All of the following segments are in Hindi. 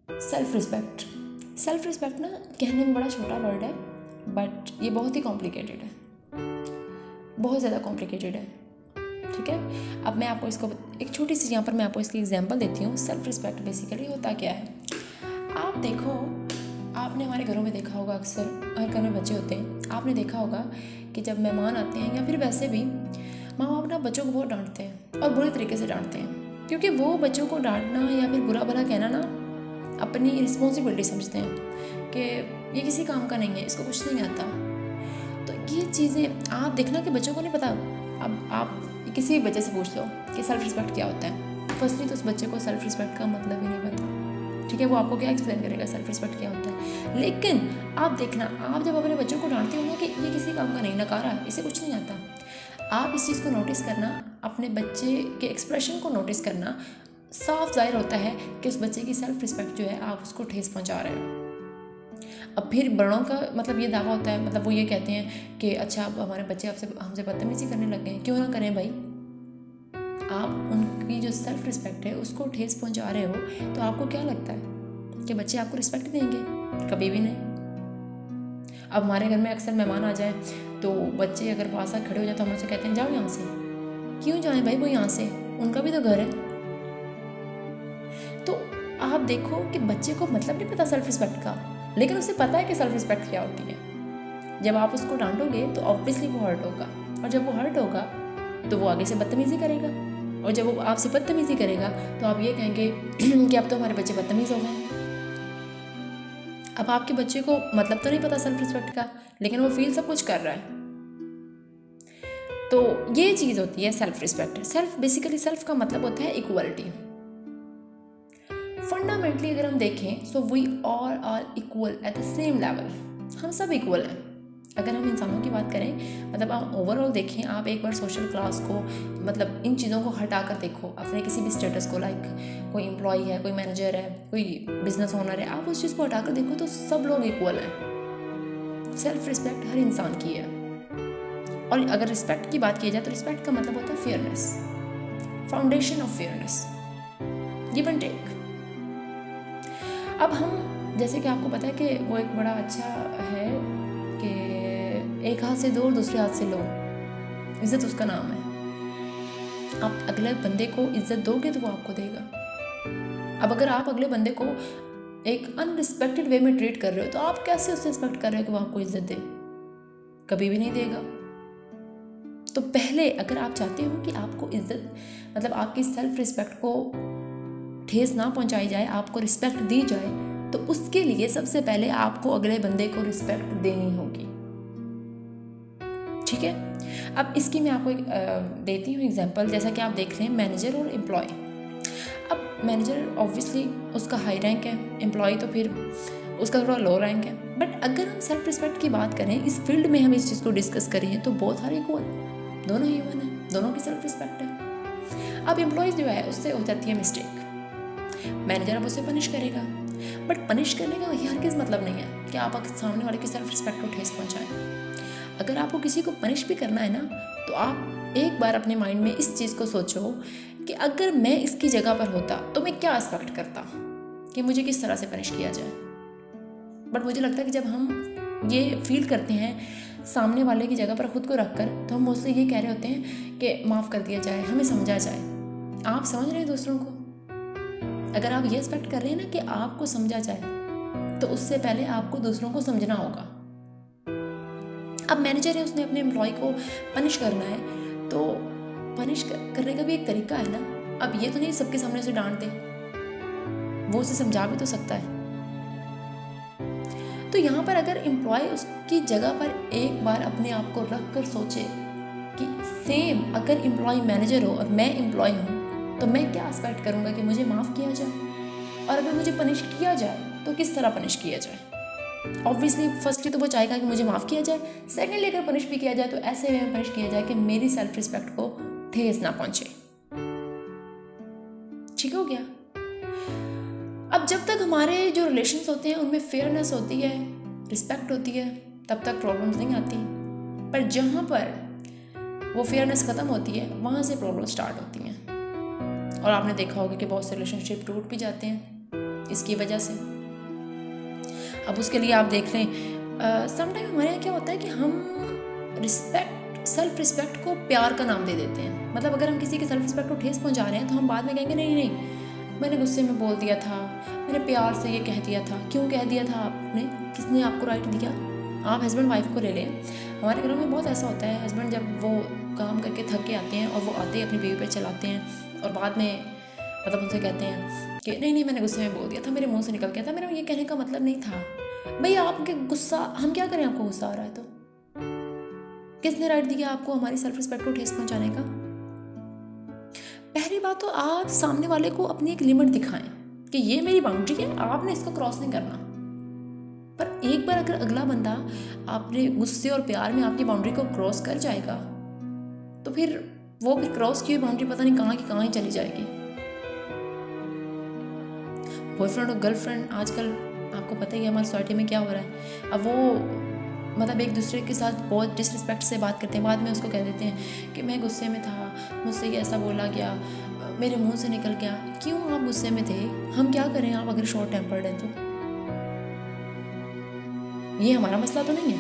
Self respect. सेल्फ रिस्पेक्ट ना कहने में बड़ा छोटा वर्ड है, बट ये बहुत ही कॉम्प्लिकेटेड है, बहुत ज़्यादा कॉम्प्लिकेटेड है। ठीक है, अब मैं आपको इसको एक छोटी सी यहाँ पर मैं आपको इसकी एग्जांपल देती हूँ। सेल्फ रिस्पेक्ट बेसिकली होता क्या है, आप देखो, आपने हमारे घरों में देखा होगा, अक्सर हर घर में बच्चे होते हैं, आपने देखा होगा कि जब मेहमान आते हैं या फिर वैसे भी माँ बाप ना बच्चों को बहुत डांटते हैं और बुरे तरीके से डांटते हैं, क्योंकि वो बच्चों को डांटना या फिर बुरा भला कहना ना अपनी रिस्पॉन्सिबिलिटी समझते हैं कि ये किसी काम का नहीं है, इसको कुछ नहीं आता। तो ये चीज़ें आप देखना कि बच्चों को नहीं पता। अब आप किसी भी बच्चे से पूछ लो कि सेल्फ रिस्पेक्ट क्या होता है, फर्स्टली तो उस बच्चे को सेल्फ रिस्पेक्ट का मतलब ही नहीं पता। ठीक है, वो आपको क्या एक्सप्लेन करेगा सेल्फ रिस्पेक्ट क्या होता है। लेकिन आप देखना, आप जब अपने बच्चों को डांटते हो कि ये किसी काम का नहीं, नकारा है, इसे कुछ नहीं आता, आप इस चीज़ को नोटिस करना, अपने बच्चे के एक्सप्रेशन को नोटिस करना, साफ जाहिर होता है कि उस बच्चे की सेल्फ रिस्पेक्ट जो है आप उसको ठेस पहुंचा रहे हो। अब फिर बड़ों का मतलब ये दावा होता है, मतलब वो ये कहते हैं कि अच्छा अब हमारे बच्चे आपसे हमसे बदतमीजी करने लग गए हैं। क्यों ना करें भाई, आप उनकी जो सेल्फ रिस्पेक्ट है उसको ठेस पहुंचा रहे हो, तो आपको क्या लगता है कि बच्चे आपको रिस्पेक्ट देंगे? कभी भी नहीं। अब हमारे घर में अक्सर मेहमान आ जाए तो बच्चे अगर पास आकर खड़े हो जाए तो हम उनसे कहते हैं जाओ यहाँ से। क्यों जाएं भाई, वो यहाँ से, उनका भी तो घर है। तो आप देखो कि बच्चे को मतलब नहीं पता सेल्फ रिस्पेक्ट का, लेकिन उसे पता है कि सेल्फ रिस्पेक्ट क्या होती है। जब आप उसको डांटोगे तो ऑब्वियसली वो हर्ट होगा, और जब वो हर्ट होगा तो वो आगे से बदतमीजी करेगा, और जब वो आपसे बदतमीजी करेगा तो आप ये कहेंगे कि अब तो हमारे बच्चे बदतमीज हो गए। अब आपके बच्चे को मतलब तो नहीं पता सेल्फ रिस्पेक्ट का, लेकिन वो फील सब कुछ कर रहा है। तो ये चीज़ होती है self respect. Self basically self का मतलब होता है इक्वलिटी। फंडामेंटली अगर हम देखें so we all are equal at the same level, हम सब इक्वल हैं। अगर हम इंसानों की बात करें, मतलब आप ओवरऑल देखें, आप एक बार सोशल क्लास को, मतलब इन चीज़ों को हटा कर देखो, अपने किसी भी स्टेटस को, लाइक कोई एम्प्लॉई है, कोई मैनेजर है, कोई बिजनेस ओनर है, आप उस चीज़ को हटा कर देखो तो सब लोग इक्वल हैं। सेल्फ रिस्पेक्ट हर इंसान की है। और अगर रिस्पेक्ट की बात की जाए तो रिस्पेक्ट का मतलब होता है fairness, foundation of fairness, give and take. अब हम, जैसे कि आपको पता है कि वो एक बड़ा अच्छा है कि एक हाथ से दो और दूसरे हाथ से लो, इज्जत उसका नाम है। आप अगले बंदे को इज्जत दोगे तो वो आपको देगा। अब अगर आप अगले बंदे को एक अनरिस्पेक्टेड वे में ट्रीट कर रहे हो तो आप कैसे उससे रिस्पेक्ट कर रहे हो कि वो आपको इज्जत दे? कभी भी नहीं देगा। तो पहले अगर आप चाहते हो कि आपको इज्जत, मतलब आपकी सेल्फ रिस्पेक्ट को ठेस ना पहुंचाई जाए, आपको रिस्पेक्ट दी जाए, तो उसके लिए सबसे पहले आपको अगले बंदे को रिस्पेक्ट देनी होगी। ठीक है, अब इसकी मैं आपको देती हूँ एग्जांपल। जैसा कि आप देख रहे हैं मैनेजर और एम्प्लॉय। अब मैनेजर ऑब्वियसली उसका हाई रैंक है, एम्प्लॉय तो फिर उसका थोड़ा लो रैंक है। बट अगर हम सेल्फ रिस्पेक्ट की बात करें, इस फील्ड में हम इस चीज़ को डिस्कस करें तो बहुत सारे इक्वल, दोनों ह्यूमन है, दोनों की सेल्फ रिस्पेक्ट है। अब एम्प्लॉयज़ जो है उससे हो जाती है मिस्टेक, मैनेजर अब उसे पनिश करेगा। बट पनिश करने का हर किस मतलब नहीं है कि आप सामने वाले की सेल्फ रिस्पेक्ट को ठेस पहुंचाएं। अगर आपको किसी को पनिश भी करना है ना, तो आप एक बार अपने माइंड में इस चीज़ को सोचो कि अगर मैं इसकी जगह पर होता तो मैं क्या एक्सपेक्ट करता कि मुझे किस तरह से पनिश किया जाए। बट मुझे लगता है कि जब हम ये फील करते हैं सामने वाले की जगह पर खुद को रख कर, तो हम मोस्टली ये कह रहे होते हैं कि माफ़ कर दिया जाए, हमें समझा जाए। आप समझ रहे हैं दूसरों को? अगर आप ये एक्सपेक्ट कर रहे हैं ना कि आपको समझा जाए, तो उससे पहले आपको दूसरों को समझना होगा। अब मैनेजर है, उसने अपने एम्प्लॉय को पनिश करना है, तो पनिश करने का भी एक तरीका है ना। अब ये तो नहीं सबके सामने उसे डांट दे, वो उसे समझा भी तो सकता है। तो यहाँ पर अगर एम्प्लॉय उसकी जगह पर एक बार अपने आप को रख कर सोचे कि सेम अगर एम्प्लॉय मैनेजर हो और मैं एम्प्लॉय हूँ, तो मैं क्या एक्सपेक्ट करूँगा कि मुझे माफ़ किया जाए, और अगर मुझे पनिश किया जाए तो किस तरह पनिश किया जाए। ऑब्वियसली फर्स्टली तो वो चाहेगा कि मुझे माफ़ किया जाए, सेकेंडली अगर पनिश भी किया जाए तो ऐसे वे में पनिश किया जाए कि मेरी सेल्फ रिस्पेक्ट को ठेस ना पहुंचे। ठीक हो गया। अब जब तक हमारे जो रिलेशंस होते हैं उनमें फेयरनेस होती है, रिस्पेक्ट होती है, तब तक प्रॉब्लम्स नहीं आती। पर जहाँ पर वो फेयरनेस ख़त्म होती है, वहाँ से प्रॉब्लम स्टार्ट होती हैं। और आपने देखा होगा कि बहुत से रिलेशनशिप टूट भी जाते हैं। इसकी वजह से। अब उसके लिए आप देख लें, समटाइम हमारे यहाँ क्या होता है कि हम सेल्फ रिस्पेक्ट को प्यार का नाम दे देते हैं। मतलब अगर हम किसी के सेल्फ रिस्पेक्ट को ठेस पहुँचा रहे हैं तो हम बाद में कहेंगे नहीं नहीं, मैंने गुस्से में बोल दिया था, मैंने प्यार से ये कह दिया था। क्यों कह दिया था आपने? किसने आपको राइट दिया? आप हस्बैंड वाइफ को ले लें, हमारे घरों में बहुत ऐसा होता है, हस्बैंड जब वो काम करके थक के आते हैं और वो आते ही अपनी बीवी पे चलाते हैं और बाद में मतलब उनसे कहते हैं कि नहीं नहीं मैंने गुस्से में बोल दिया था, मेरे मुंह से निकल गया था, मेरा ये कहने का मतलब नहीं था। भाई आपके गुस्सा, हम क्या करें? आपको गुस्सा आ रहा है तो किसने राइट दिया आपको हमारी सेल्फ रिस्पेक्ट को ठेस पहुंचाने का? पहली बात तो आप सामने वाले को अपनी एक लिमिट दिखाएं कि ये मेरी बाउंड्री है, आपने इसको क्रॉस नहीं करना। पर एक बार अगर अगला बंदा आपने गुस्से और प्यार में आपकी बाउंड्री को क्रॉस कर जाएगा तो फिर क्रॉस की हुई बाउंड्री पता नहीं कहाँ की कहाँ ही चली जाएगी। बॉयफ्रेंड और गर्लफ्रेंड आजकल आपको पता ही है हमारी सोसाइटी में क्या हो रहा है। अब वो मतलब एक दूसरे के साथ बहुत डिसरिस्पेक्ट से बात करते हैं, बाद में उसको कह देते हैं कि मैं गुस्से में था, मुझसे ये ऐसा बोला गया, मेरे मुंह से निकल गया। क्यों आप गुस्से में थे? हम क्या करें आप अगर शॉर्ट टेम्पर्ड हैं तो? ये हमारा मसला तो नहीं है,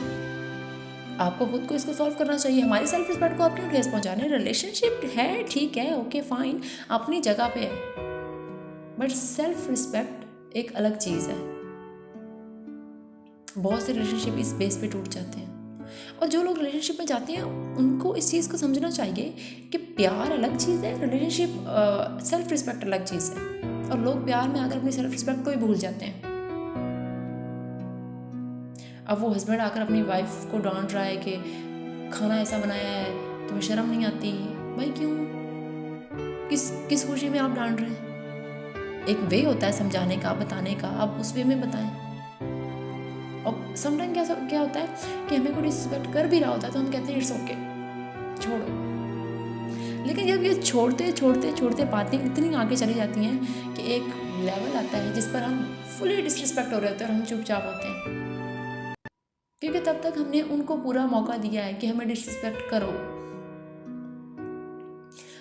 आपको खुद को इसको सॉल्व करना चाहिए। हमारी सेल्फ रिस्पेक्ट को आप क्यों ठेस पहुंचाने? रिलेशनशिप है, ठीक है, ओके फाइन, अपनी जगह पे है, बट सेल्फ रिस्पेक्ट एक अलग चीज़ है। बहुत से रिलेशनशिप इस बेस पे टूट जाते हैं और जो लोग रिलेशनशिप में जाते हैं उनको इस चीज़ को समझना चाहिए कि प्यार अलग चीज़ है, रिलेशनशिप सेल्फ रिस्पेक्ट अलग चीज़ है। और लोग प्यार में आकर अपनी सेल्फ रिस्पेक्ट को ही भूल जाते हैं। अब वो हस्बैंड आकर अपनी वाइफ को डांट रहा है कि खाना ऐसा बनाया है, तुम्हें शर्म नहीं आती? भाई क्यों, किस खुशी में आप डांट रहे हैं? एक वे होता है समझाने का, बताने का, आप उस वे में बताएं। और समटाइम क्या होता है कि हमें कोई डिसरिस्पेक्ट कर भी रहा होता है तो हम कहते हैं इट्स ओके, छोड़ो। लेकिन जब ये छोड़ते बातें इतनी आगे चली जाती हैं कि एक लेवल आता है जिस पर हम फुली डिसरिस्पेक्ट हो रहे होते हैं और हम चुपचाप होते हैं, क्योंकि तब तक हमने उनको पूरा मौका दिया है कि हमें डिसरिस्पेक्ट करो।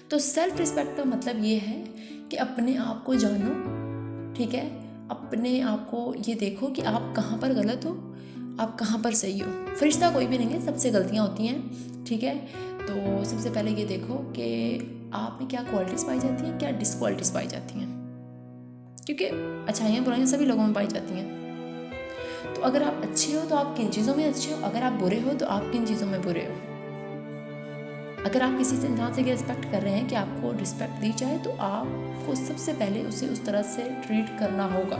तो सेल्फ रिस्पेक्ट का मतलब ये है कि अपने आप को जानो, ठीक है, अपने आप को ये देखो कि आप कहाँ पर गलत हो, आप कहाँ पर सही हो। फरिश्ता कोई भी नहीं है, सबसे गलतियाँ होती हैं, ठीक है। तो सबसे पहले ये देखो कि आप में क्या क्वालिटीज़ पाई जाती हैं, क्या डिसक्वालिटीज़ पाई जाती हैं, क्योंकि अच्छाइयाँ बुराइयाँ सभी लोगों में पाई जाती हैं। तो अगर आप अच्छे हो तो आप किन चीज़ों में अच्छे हो, अगर आप बुरे हो तो आप किन चीज़ों में बुरे हो। अगर आप किसी इंसान से रिस्पेक्ट कर रहे हैं कि आपको रिस्पेक्ट दी जाए तो आपको सबसे पहले उसे उस तरह से ट्रीट करना होगा।